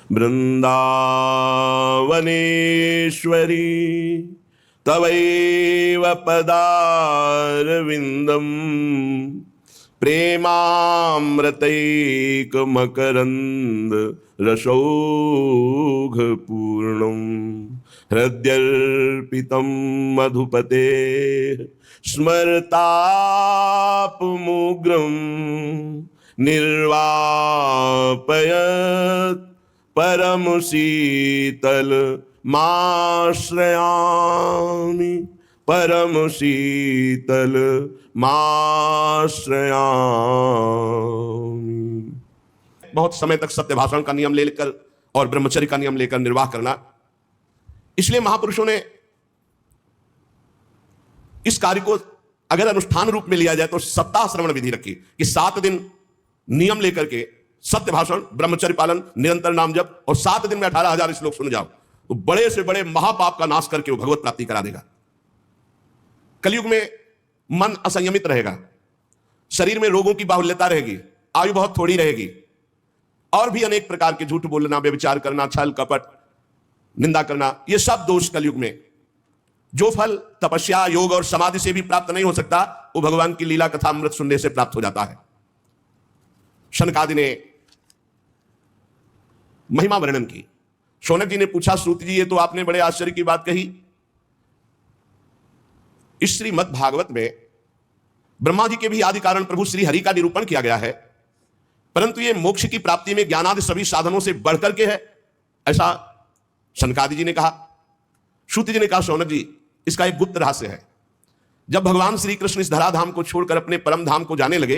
वृंदावनेश्वरी तवैव पदारविन्दम् प्रेमामृतैकमकरन्द रसौघपूर्णम् हृद्यर्पितं मधुपते स्मरतापमुग्रं निर्वापयत् परम शीतल माश्रयामि परम शीतल माश्रयामि। बहुत समय तक सत्य भाषण का नियम लेकर और ब्रह्मचर्य का नियम लेकर निर्वाह करना, इसलिए महापुरुषों ने इस कार्य को अगर अनुष्ठान रूप में लिया जाए तो सप्ताह श्रवण विधि रखी कि 7 दिन नियम लेकर के सत्य भाषण, ब्रह्मचर्य पालन, निरंतर नाम जप और 7 दिन में 18,000 श्लोक सुन जाओ तो बड़े से बड़े महापाप का नाश करके वो भगवत प्राप्ति करा देगा। कलयुग में मन असंयमित रहेगा, शरीर में रोगों की बाहुल्यता रहेगी, आयु बहुत थोड़ी रहेगी और भी अनेक प्रकार के झूठ बोलना, व्यभिचार करना, छल कपट, निंदा करना, ये सब दोष कलयुग में। जो फल तपस्या, योग और समाधि से भी प्राप्त नहीं हो सकता वो भगवान की लीला कथा अमृत सुनने से प्राप्त हो जाता है। शनकादि ने महिमा वर्णन की। शौनक जी ने पूछा, सूत जी ये तो आपने बड़े आश्चर्य की बात कही, इस श्रीमद् भागवत में ब्रह्मा जी के भी आदि कारण प्रभु श्री हरि का निरूपण किया गया है, परंतु ये मोक्ष की प्राप्ति में ज्ञानादि सभी साधनों से बढ़कर के है, ऐसा शनकादि जी ने कहा। सूत जी ने कहा, शौनक जी इसका एक गुप्त रहस्य है। जब भगवान श्री कृष्ण इस धराधाम को छोड़कर अपने परम धाम को जाने लगे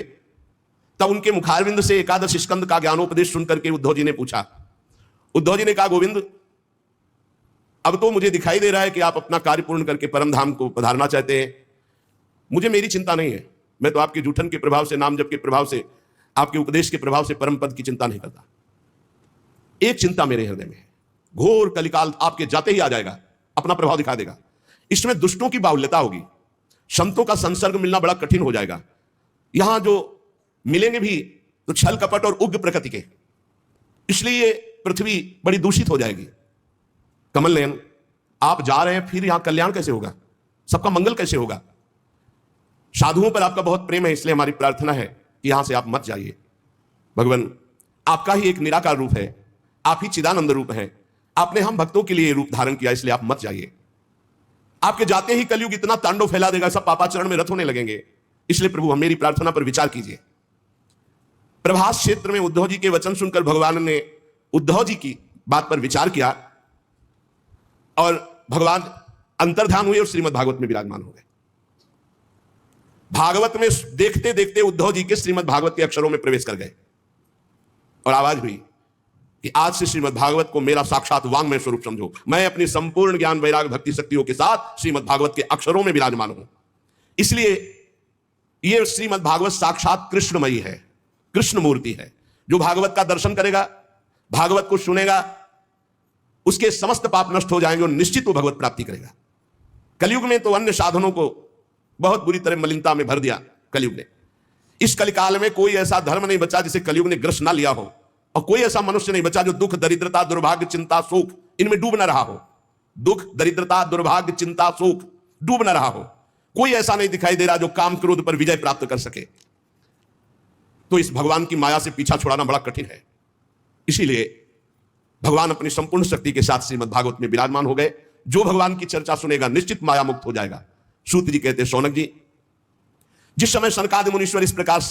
तब उनके मुखारविंद से एकादश स्कंद का ज्ञानोपदेश सुनकर के उद्धव जी ने पूछा। उद्धव जी ने कहा, गोविंद अब तो मुझे दिखाई दे रहा है कि आप अपना कार्य पूर्ण करके परम धाम को पधारना चाहते हैं, मुझे मेरी चिंता नहीं है, मैं तो आपके जूठन के प्रभाव से, नाम जप के प्रभाव से, आपके उपदेश के प्रभाव से परम पद की चिंता नहीं करता। एक चिंता मेरे हृदय में है, घोर कलिकाल आपके जाते ही आ जाएगा, अपना प्रभाव दिखा देगा। इसमें दुष्टों की बाहुल्यता होगी, संतों का संसर्ग मिलना बड़ा कठिन हो जाएगा। यहां जो मिलेंगे भी तो छल कपट और उग्र प्रकृति के, इसलिए पृथ्वी बड़ी दूषित हो जाएगी। कमल नयन आप जा रहे हैं, फिर यहां कल्याण कैसे होगा, सबका मंगल कैसे होगा? साधुओं पर आपका बहुत प्रेम है, इसलिए हमारी प्रार्थना है कि यहां से आप मत जाइए। भगवान आपका ही एक निराकार रूप है, आप ही चिदानंद रूप है, आपने हम भक्तों के लिए रूप धारण किया, इसलिए आप मत जाइए। आपके जाते ही कलयुग इतना तांडव फैला देगा, सब पापाचरण में रत होने लगेंगे, इसलिए प्रभु हम मेरी प्रार्थना पर विचार कीजिए। प्रभास क्षेत्र में उद्धव जी के वचन सुनकर भगवान ने उद्धव जी की बात पर विचार किया और भगवान अंतर्ध्यान हुए और श्रीमद् भागवत में विराजमान हो गए। भागवत में देखते देखते उद्धव जी के श्रीमद् भागवत के अक्षरों में प्रवेश कर गए और आवाज हुई कि आज से श्रीमद् भागवत को मेरा साक्षात वांग्मय स्वरूप समझो, मैं अपनी संपूर्ण ज्ञान वैराग भक्ति शक्तियों के साथ श्रीमद् भागवत के अक्षरों में विराजमान हूं। इसलिए यह श्रीमद् भागवत साक्षात कृष्णमयी है, कृष्ण मूर्ति है। जो भागवत का दर्शन करेगा, भागवत को सुनेगा, उसके समस्त पाप नष्ट हो जाएंगे और निश्चित वो भगवत प्राप्ति करेगा। कलयुग में तो अन्य साधनों को बहुत बुरी तरह मलिनता में भर दिया कलयुग ने। इस कलिकाल में कोई ऐसा धर्म नहीं बचा जिसे कलयुग ने ग्रस ना लिया हो, और कोई ऐसा मनुष्य नहीं बचा जो दुख, दरिद्रता, दुर्भाग्य, चिंता, शोक इनमें डूब ना रहा हो। दुख, दरिद्रता, दुर्भाग्य, चिंता, शोक डूब ना रहा हो। कोई ऐसा नहीं दिखाई दे रहा जो काम क्रोध पर विजय प्राप्त कर सके। तो इस भगवान की माया से पीछा छुड़ाना बड़ा कठिन है। इसीलिए भगवान अपनी संपूर्ण शक्ति के साथ श्रीमद् भागवत में विराजमान हो गए। जो भगवान की चर्चा सुनेगा निश्चित माया मुक्त हो जाएगा। सूत जी कहते, शौनक जी जिस समय सनकादि मुनीश्वर इस प्रकार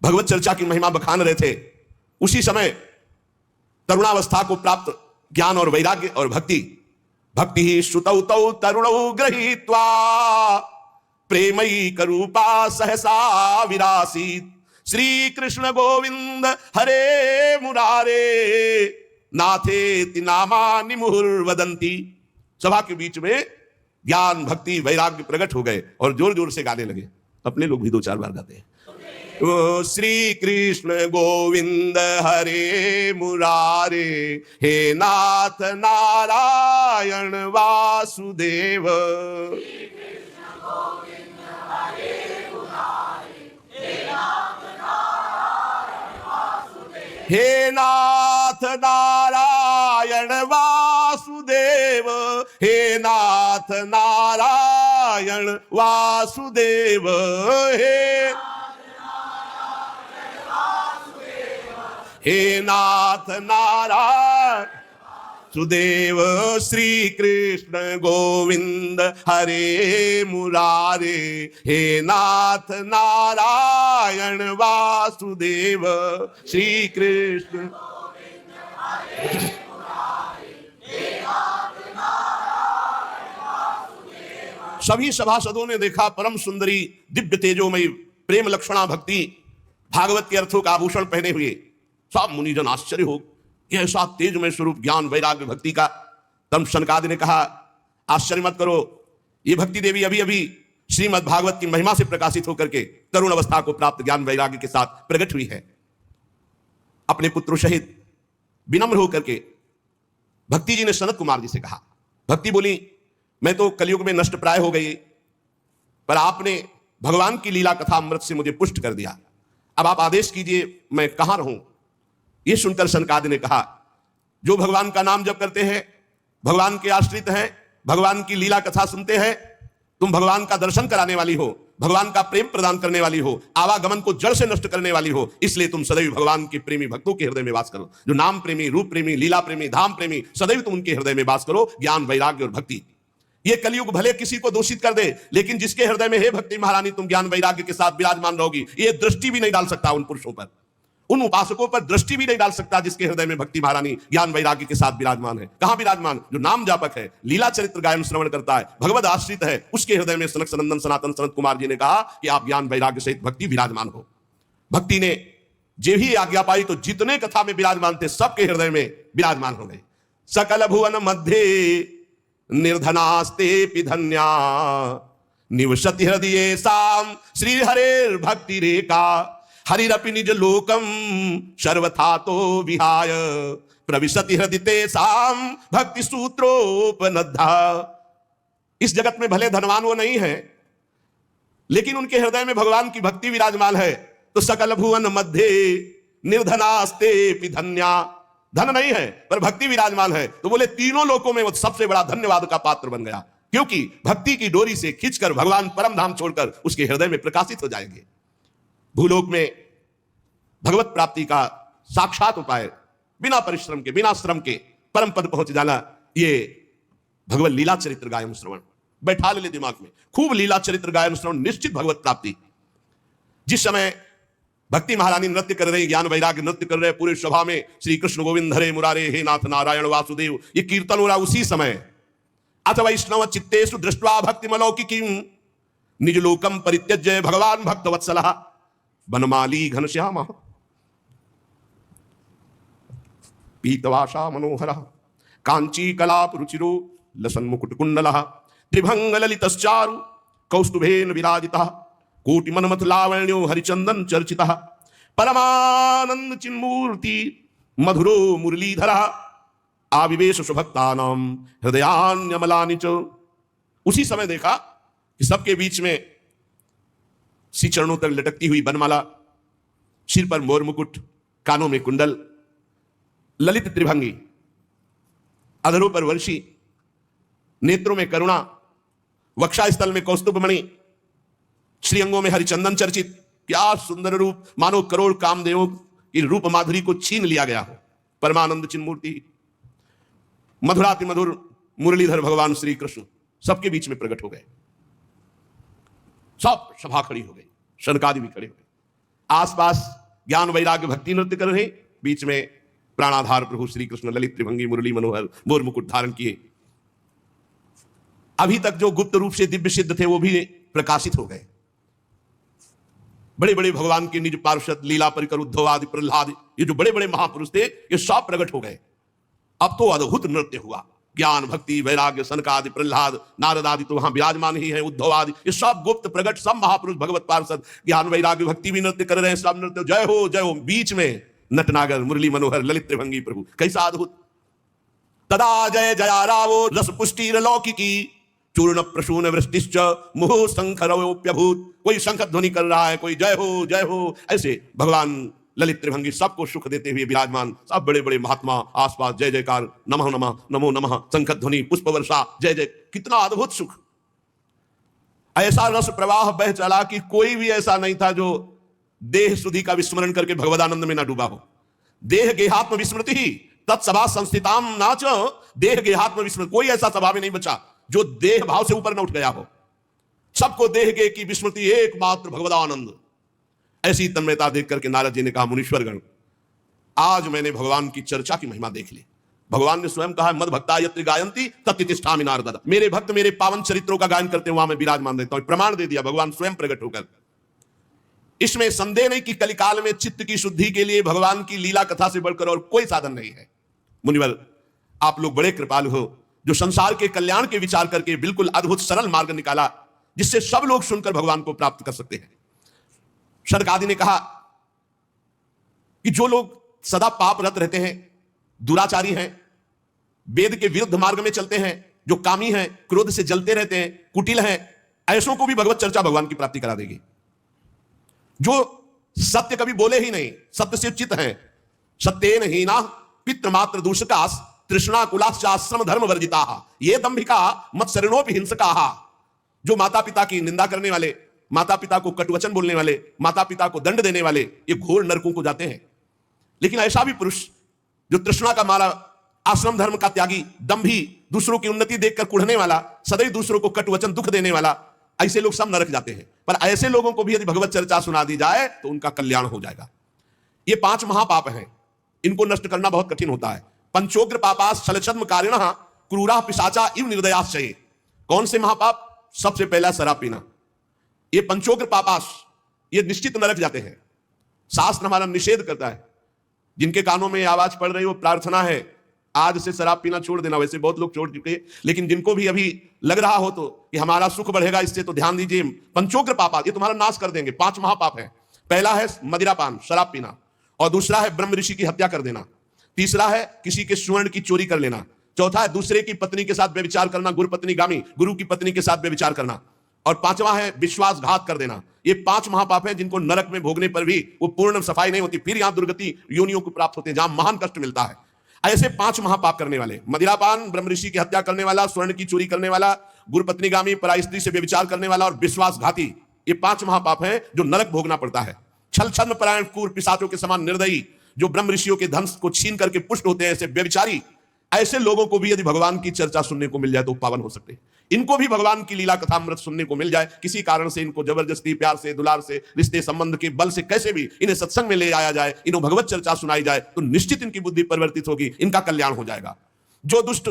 भगवत चर्चा की महिमा बखान रहे थे, उसी समय तरुणावस्था को प्राप्त ज्ञान और वैराग्य और भक्ति ही श्रुतौ तौ तरुणौ गृहीत्वा प्रेमयी करूपा सहसा विरासीत। श्री कृष्ण गोविंद हरे मुरारे नाथेति नामानि मुहुर्वदन्ति। सभा के बीच में ज्ञान, भक्ति, वैराग्य प्रकट हो गए और जोर जोर से गाने लगे। अपने लोग भी 2-4 बार गाते हैं, ओ श्री कृष्ण गोविंद हरे मुरारे, हे नाथ नारायण वासुदेव। हे नाथ नारायण नाथ नारायण वासुदेव, हे नाथ नारायण सुदेव, श्री कृष्ण गोविंद हरे मुरारे, हे नाथ नारायण वासुदेव, श्री कृष्ण। सभी सभासदों ने देखा परम सुंदरी दिव्य तेजोमयी प्रेम लक्षणा भक्ति भागवत के अर्थों का आभूषण पहने हुए। सब मुनिजन आश्चर्य हो, यह ऐसा तेजमय स्वरूप ज्ञान वैराग्य भक्ति का। तब सनकादि ने कहा, आश्चर्य मत करो, ये भक्ति देवी अभी अभी श्रीमद् भागवत की महिमा से प्रकाशित होकर के तरुण अवस्था को प्राप्त ज्ञान वैराग्य के साथ प्रकट हुई है। अपने पुत्रों सहित विनम्र होकर के भक्ति जी ने सनत कुमार जी से कहा। भक्ति बोली, मैं तो कलयुग में नष्ट प्राय हो गई, पर आपने भगवान की लीला कथा अमृत से मुझे पुष्ट कर दिया। अब आप आदेश कीजिए मैं कहां रहूं। यह सुनकर सनकादि ने कहा, जो भगवान का नाम जप करते हैं, भगवान के आश्रित हैं, भगवान की लीला कथा सुनते हैं, तुम भगवान का दर्शन कराने वाली हो, भगवान का प्रेम प्रदान करने वाली हो, आवागमन को जड़ से नष्ट करने वाली हो, इसलिए तुम सदैव भगवान के प्रेमी भक्तों के हृदय में वास करो। जो नाम प्रेमी, रूप प्रेमी, लीला प्रेमी, धाम प्रेमी, सदैव तुम उनके हृदय में वास करो। ज्ञान वैराग्य और भक्ति, ये कलयुग भले किसी को दोषित कर दे, लेकिन जिसके हृदय में हे भक्ति महारानी तुम ज्ञान वैराग्य के साथ विराजमान रहोगी, ये दृष्टि भी नहीं डाल सकता उन पुरुषों पर, उन उपासकों पर दृष्टि भी नहीं डाल सकता जिसके हृदय में भक्ति महारानी ज्ञान वैराग्य के साथ विराजमान है। कहां विराजमान? जो नाम जापक है, लीला चरित्र गायन श्रवण करता है, भगवद आश्रित है, उसके हृदय में सनक सनंदन सनातन सनत कुमार जी ने कहा कि आप ज्ञान वैराग्य सहित भक्ति विराजमान हो। भक्ति ने जे भी आज्ञा पाई तो जितने कथा में विराजमान थे सबके हृदय में विराजमान हो गए। सकल भुवन मध्य निर्धनास्ते धन्या निवसति हृदये साम श्री हरेर भक्ति रेखा हरिरपि निज लोकम सर्वथा तो विहाय प्रविशति हृदय साम भक्ति सूत्रोपनद्धा। इस जगत में भले धनवान वो नहीं है, लेकिन उनके हृदय में भगवान की भक्ति विराजमान है। तो सकल भुवन मध्य निर्धनास्ते धन्या, धन नहीं है पर भक्ति विराजमान है, तो बोले तीनों लोकों में वो सबसे बड़ा धन्यवाद का पात्र बन गया, क्योंकि भक्ति की डोरी से खींचकर भगवान परम धाम छोड़कर उसके हृदय में प्रकाशित हो जाएंगे। भूलोक में भगवत प्राप्ति का साक्षात उपाय, बिना परिश्रम के, बिना श्रम के परम पद पहुंच जाना, ये भगवत लीला चरित्र गायन श्रवण। बैठा ले दिमाग में, खूब लीला चरित्र गायन श्रवण, निश्चित भगवत प्राप्ति। जिस समय भक्ति महारानी नृत्य कर रही, ज्ञान वैराग्य नृत्य कर रहे पूरे सभा में, श्री कृष्ण गोविंद हरे मुरारे, हे नाथ नारायण वासुदेव, ये कीर्तन हो रहा उसी समय। अथ वैष्णव चित्तेषु दृष्ट्वा भक्तिमलौकिकीं निज लोकम परित्यज्य भगवान भक्त वत्सलः वनमाली घनश्यामः पीतवासा मनोहरः कांची कलाप रुचिरो लसन मुकुट कुंडलः त्रिभंग ललितश्चारु कौस्तुभेन विराजितः कोटि मनमथ लावण्यो हरिचंदन चर्चितः परमानंद चिन्मूर्ति मधुरो मुरलीधरः आविवेश सुभक्तानां हृदयान्यमलानि च। उसी समय देखा कि सबके बीच में श्री चरणों तक लटकती हुई बनमाला, सिर पर मोर मुकुट, कानों में कुंडल, ललित त्रिभंगी, अधरों पर वर्षी, नेत्रों में करुणा, वक्षास्थल में कौस्तुभमणि, श्रीअंगों में हरिचंदन चर्चित। क्या सुंदर रूप, मानो करोड़ कामदेवों की रूप माधुरी को छीन लिया गया हो। परमानंद चिन्मूर्ति, मधुराति मधुर मुरलीधर भगवान श्री कृष्ण सबके बीच में प्रकट हो गए। सब सभा खड़ी हो गई, शनकादि भी खड़े हो गए। आसपास ज्ञान वैराग्य भक्ति नृत्य कर रहे, बीच में प्राणाधार प्रभु श्री कृष्ण ललित त्रिभंगी मुरली मनोहर मोर मुकुट धारण किए। अभी तक जो गुप्त रूप से दिव्य सिद्ध थे वो भी प्रकाशित हो गए। बड़े बड़े भगवान के निज पार्षद लीला परिकर उद्धव आदि प्रहलाद, ये जो बड़े बड़े महापुरुष थे, ये सब प्रकट हो गए। अब तो अद्भुत नृत्य हुआ। ज्ञान भक्ति वैराग्य सनकादि प्रहलाद नारद आदि तो वहां विराजमान ही है, उद्धव आदि, ये सब गुप्त प्रकट सब महापुरुष भगवत पार्षद ज्ञान वैराग्य भक्ति भी नृत्य कर रहे हैं। सब नृत्य जय हो जय हो। बीच में नटनागर मुरली मनोहर ललित त्रिभंगी प्रभु, कैसा अद्भुत। तदा जय जया रावो रस पुष्टिर लौकिकी चूर्ण प्रसून वृष्टिश्च मुहुः शंखरवोप्यभूत। कोई शंख ध्वनि कर रहा है, कोई जय हो जय हो, ऐसे भगवान ललित त्रिभंगी सबको सुख देते हुए विराजमान, सब बड़े बड़े महात्मा आसपास, जय जयकार, नमः नमः, नमो नमः, शंख ध्वनि, पुष्प वर्षा, जय जय। कितना अद्भुत सुख, ऐसा रस प्रवाह बह चला कि कोई भी ऐसा नहीं था जो देह सुधि का विस्मरण करके भगवदानंद में ना डूबा हो। देह गेहात्म विस्मृति ही तत्सभा संस्थिताम नाच, देह गेहात्म विस्मृति, कोई ऐसा सभा में नहीं बचा जो देह भाव से ऊपर न उठ गया हो। सबको देह गे की विस्मृति एकमात्र भगवदानंद। ऐसी तन्मयता देख करके नारद जी ने कहा, मुनीश्वरगण, आज मैंने भगवान की चर्चा की महिमा देख ली। भगवान ने स्वयं कहा, मद भक्ता यत्र गायन्ति तत्र तिष्ठामि नारद। मेरे भक्त मेरे पावन चरित्रों का गायन करते हुआ मैं विराजमान रहता हूं। प्रमाण दे दिया भगवान स्वयं प्रकट होकर। इसमें संदेह नहीं कि कलिकाल में चित्त की शुद्धि के लिए भगवान की लीला कथा से बढ़कर और कोई साधन नहीं है। मुनिवर, आप लोग बड़े कृपालु हो, जो संसार के कल्याण के विचार करके बिल्कुल अद्भुत सरल मार्ग निकाला, जिससे सब लोग सुनकर भगवान को प्राप्त कर सकते हैं। शरक आदि ने कहा कि जो लोग सदा पापरत रहते हैं, दुराचारी हैं, वेद के विरुद्ध मार्ग में चलते हैं, जो कामी हैं, क्रोध से जलते रहते हैं, कुटिल हैं, ऐसों को भी भगवत चर्चा भगवान की प्राप्ति करा देगी। जो सत्य कभी बोले ही नहीं, सत्य से चित हैं, सत्येन हीना पितृमात्र दूषका तृष्णा कुलाश्चाश्रम धर्म वर्जिता, ये दंभिका मत्सरणोपि हिंसका। जो माता पिता की निंदा करने वाले, माता पिता को कटुवचन बोलने वाले, माता पिता को दंड देने वाले, ये घोर नरकों को जाते हैं। लेकिन ऐसा भी पुरुष जो तृष्णा का मारा, आश्रम धर्म का त्यागी, दंभी, दूसरों की उन्नति देखकर कुढ़ने वाला, सदैव दूसरों को कटुवचन दुख देने वाला, ऐसे लोग सब नरक जाते हैं। पर ऐसे लोगों को भी यदि भगवत चर्चा सुना दी जाए तो उनका कल्याण हो जाएगा। ये 5 महापाप हैं, इनको नष्ट करना बहुत कठिन होता है। पंचोग्र पापास छलछद्म कारिणः क्रूरा पिशाचा इव निर्दयाश्चये। कौन से महापाप? सबसे पहला शराब पीना। ये पंचोग्र पापास, ये निश्चित नरक जाते हैं। शास्त्र हमारा निषेध करता है। जिनके कानों में आवाज पड़ रही हो, प्रार्थना है आज से शराब पीना छोड़ देना। वैसे बहुत लोग छोड़ चुके, लेकिन जिनको भी अभी लग रहा हो तो कि हमारा सुख बढ़ेगा इससे, तो ध्यान दीजिए, पंचोग्र पाप ये तुम्हारा नाश कर देंगे। 5 महापाप है। पहला है मदिरापान, शराब पीना, और दूसरा है ब्रह्म ऋषि की हत्या कर देना, तीसरा है किसी के स्वर्ण की चोरी कर लेना, चौथा है दूसरे की पत्नी के साथ व्यभिचार करना, गुरु पत्नी गामी, गुरु की पत्नी के साथ व्यभिचार करना, और 5वां है विश्वासघात कर देना। ये 5 महापाप हैं जिनको नरक में भोगने पर भी वो पूर्ण सफाई नहीं होती, फिर यहां दुर्गति योनियों को प्राप्त होते हैं जहां महान कष्ट मिलता है। ऐसे 5 महापाप करने वाले, मदिरापान, ब्रह्म ऋषि की हत्या करने वाला, स्वर्ण की चोरी करने वाला, गुरुपत्नीगामी, पराई स्त्री से व्यभिचार करने वाला और विश्वासघाती, ये 5 महापाप हैं जो नरक भोगना पड़ता है। छल छद्म परायण क्रूर पिशाचों के समान निर्दयी, जो ब्रह्म ऋषियों के धन को छीन करके पुष्ट होते हैं, ऐसे व्यभिचारी, ऐसे लोगों को भी यदि भगवान की चर्चा सुनने को मिल जाए तो पावन हो सकते हैं। इनको भी भगवान की लीला कथा अमृत सुनने को मिल जाए, किसी कारण से इनको जबरदस्ती, प्यार से, दुलार से, रिश्ते संबंध के बल से कैसे भी इन्हें सत्संग में ले आया जाए, इन्हें भगवत चर्चा सुनाई जाए, तो निश्चित इनकी बुद्धि परिवर्तित होगी, इनका कल्याण हो जाएगा। जो दुष्ट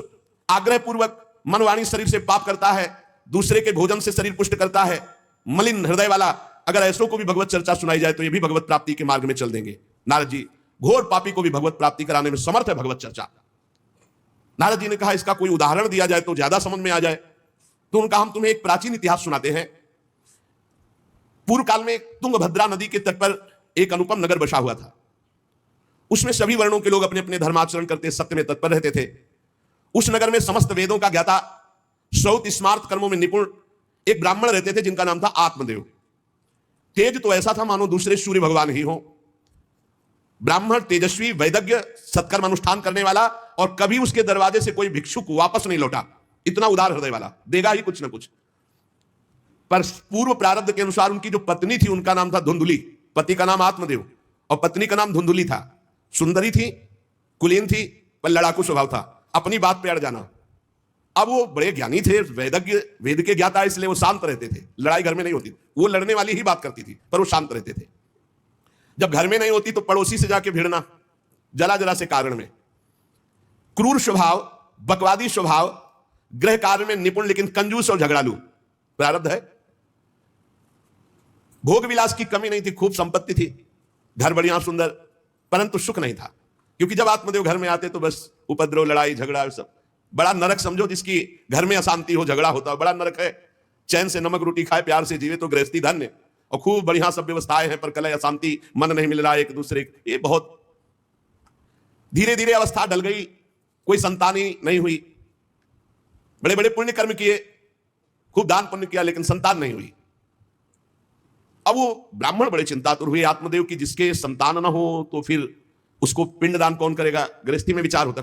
आग्रह पूर्वक मनवाणी शरीर से पाप करता है, दूसरे के भोजन से शरीर पुष्ट करता है, मलिन हृदय वाला, अगर ऐसों को भी भगवत चर्चा सुनाई जाए तो ये भी भगवत प्राप्ति के मार्ग में चल देंगे। नारद जी, घोर पापी को भी भगवत प्राप्ति कराने में समर्थ है भगवत चर्चा। नारद जी ने कहा इसका कोई उदाहरण दिया जाए तो ज्यादा समझ में आ जाए। तो उनका हम तुम्हें एक प्राचीन इतिहास सुनाते हैं। पूर्व काल में तुंगभद्रा नदी के तट पर एक अनुपम नगर बसा हुआ था। उसमें सभी वर्णों के लोग अपने अपने धर्माचरण करते, सत्य में तत्पर रहते थे। उस नगर में समस्त वेदों का ज्ञाता, श्रौत स्मार्त कर्मों में निपुण एक ब्राह्मण रहते थे जिनका नाम था आत्मदेव। तेज तो ऐसा था मानो दूसरे सूर्य भगवान ही हो। ब्राह्मण तेजस्वी, वैदज्ञ, सत्कर्म अनुष्ठान करने वाला, और कभी उसके दरवाजे से कोई भिक्षुक वापस नहीं लौटा। इतना उदार हृदय वाला, देगा ही कुछ ना कुछ। पर पूर्व प्रारब्ध के अनुसार उनकी जो पत्नी थी उनका नाम था धुंधुली। पति का नाम आत्मदेव और पत्नी का नाम धुंधुली था। सुंदरी थी, कुलीन थी, पर लड़ाकू स्वभाव था, अपनी बात पे अड़ जाना। अब वो बड़े ज्ञानी थे, वैदज्ञ, वेद के ज्ञाता, इसलिए वो शांत रहते थे। लड़ाई घर में नहीं होती, वो लड़ने वाली ही बात करती थी, पर वो शांत रहते थे। जब घर में नहीं होती तो पड़ोसी से जाके भिड़ना, जरा जरा से कारण में। क्रूर स्वभाव, बकवादी स्वभाव, गृह कार्य में निपुण लेकिन कंजूस और झगड़ालू प्रारब्ध है। भोग विलास की कमी नहीं थी, खूब संपत्ति थी, घर बढ़िया सुंदर, परंतु सुख नहीं था। क्योंकि जब आत्मदेव घर में आते तो बस उपद्रव, लड़ाई झगड़ा, सब बड़ा नरक समझो। जिसकी घर में अशांति हो, झगड़ा होता, बड़ा नरक है। चैन से नमक रोटी खाए, प्यार से जीवे तो गृहस्थी धन्य, और खूब बढ़िया सब व्यवस्थाएं हैं, पर कलह, अशांति, मन नहीं मिल रहा एक दूसरे। ये बहुत धीरे धीरे अवस्था ढल गई, कोई संतान ही नहीं हुई। बड़े बड़े पुण्य कर्म किए, खूब दान पुण्य किया, लेकिन संतान नहीं हुई। अब वो ब्राह्मण बड़े चिंतातुर हुए आत्मदेव की, जिसके संतान न हो तो फिर उसको पिंडदान कौन करेगा। गृहस्थी में विचार होता